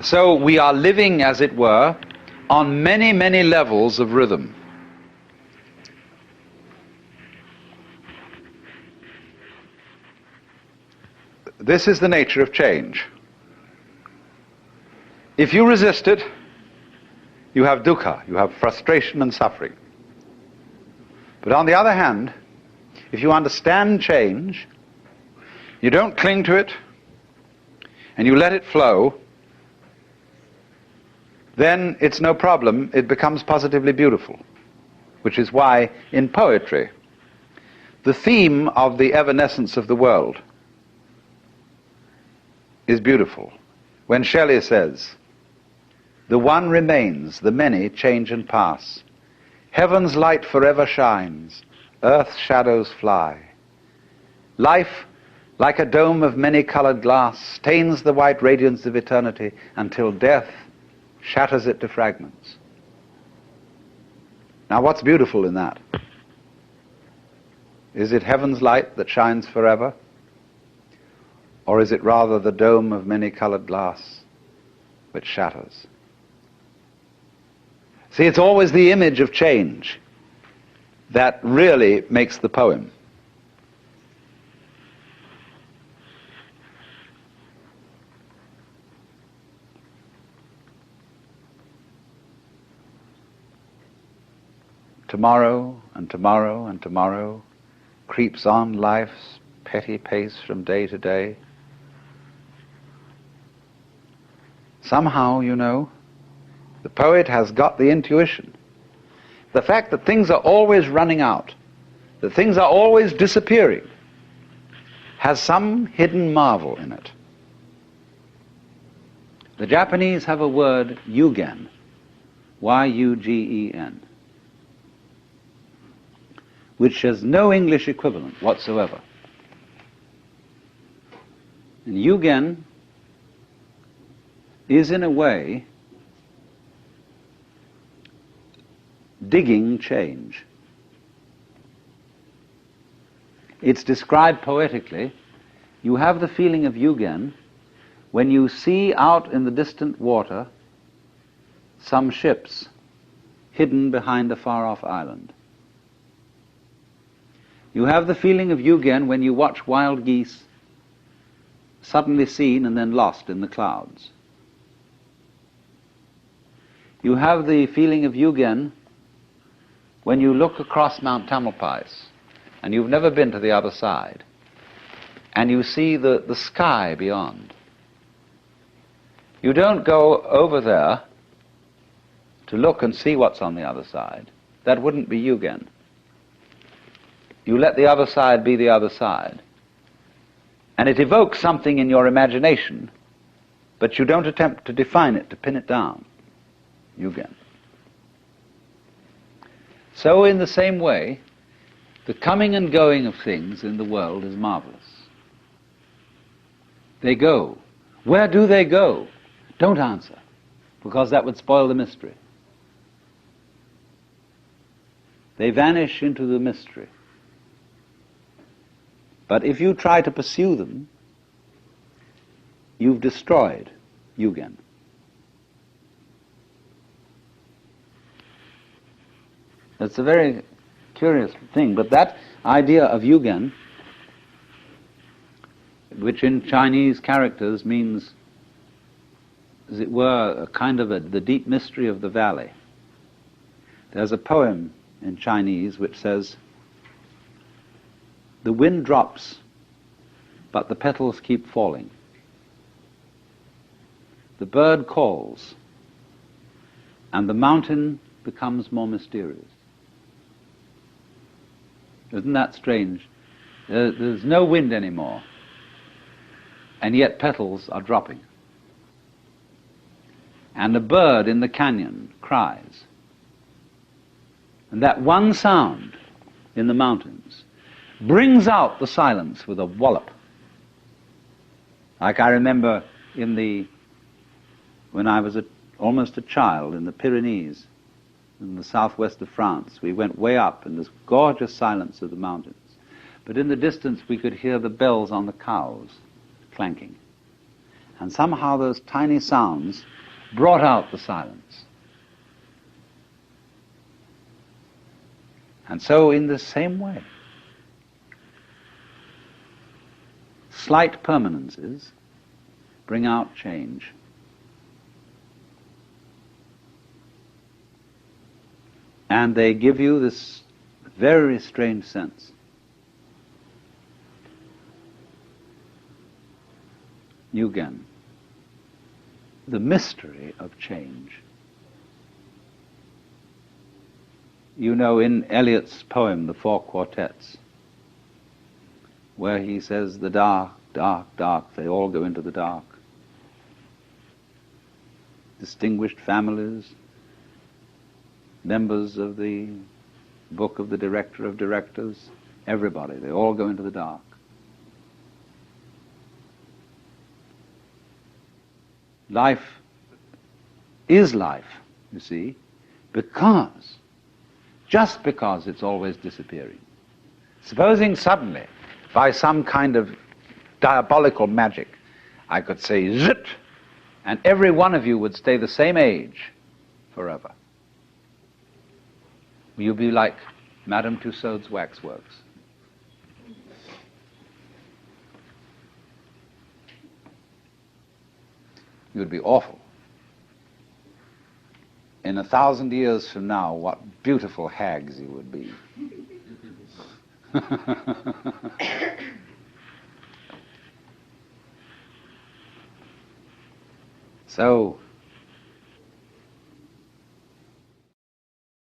So we are living, as it were, on many, many levels of rhythm. This is the nature of change. If you resist it, you have dukkha, you have frustration and suffering. But on the other hand, if you understand change, you don't cling to it, and you let it flow, then it's no problem, it becomes positively beautiful. Which is why, in poetry, the theme of the evanescence of the world is beautiful. When Shelley says, "The one remains, the many change and pass. Heaven's light forever shines, earth's shadows fly. Life, like a dome of many-colored glass, stains the white radiance of eternity until death shatters it to fragments." Now, what's beautiful in that? Is it heaven's light that shines forever? Or is it rather the dome of many-colored glass which shatters? See, it's always the image of change that really makes the poem. Tomorrow and tomorrow and tomorrow creeps on life's petty pace from day to day. Somehow, you know, the poet has got the intuition. The fact that things are always running out, that things are always disappearing, has some hidden marvel in it. The Japanese have a word, yugen, Y-U-G-E-N, which has no English equivalent whatsoever. And yugen is, in a way, digging change. It's described poetically. You have the feeling of yugen when you see out in the distant water some ships hidden behind a far-off island. You have the feeling of yugen when you watch wild geese suddenly seen and then lost in the clouds. You have the feeling of yugen when you look across Mount Tamalpais and you've never been to the other side and you see the sky beyond. You don't go over there to look and see what's on the other side. That wouldn't be yugen. You let the other side be the other side. And it evokes something in your imagination, but you don't attempt to define it, to pin it down. Yugen. So in the same way, the coming and going of things in the world is marvelous. They go. Where do they go? Don't answer, because that would spoil the mystery. They vanish into the mystery. But if you try to pursue them, you've destroyed yugen. That's a very curious thing, but that idea of yugen, which in Chinese characters means, as it were, a kind of the deep mystery of the valley. There's a poem in Chinese which says, "The wind drops, but the petals keep falling. The bird calls, and the mountain becomes more mysterious." Isn't that strange? There's no wind anymore, and yet petals are dropping. And a bird in the canyon cries. And that one sound in the mountains brings out the silence with a wallop. Like I remember when I was almost a child in the Pyrenees, in the southwest of France, we went way up in this gorgeous silence of the mountains. But in the distance we could hear the bells on the cows clanking. And somehow those tiny sounds brought out the silence. And so in the same way, slight permanences bring out change. And they give you this very strange sense. Again, the mystery of change. You know, in Eliot's poem, The Four Quartets, where he says, the dark, dark, dark, they all go into the dark. Distinguished families, members of the book of the director of directors, everybody, they all go into the dark. Life is life, you see, just because it's always disappearing. Supposing suddenly, by some kind of diabolical magic, I could say zit, and every one of you would stay the same age forever. Will you be like Madame Tussauds waxworks? It would be awful. In 1,000 years from now, what beautiful hags you would be. So,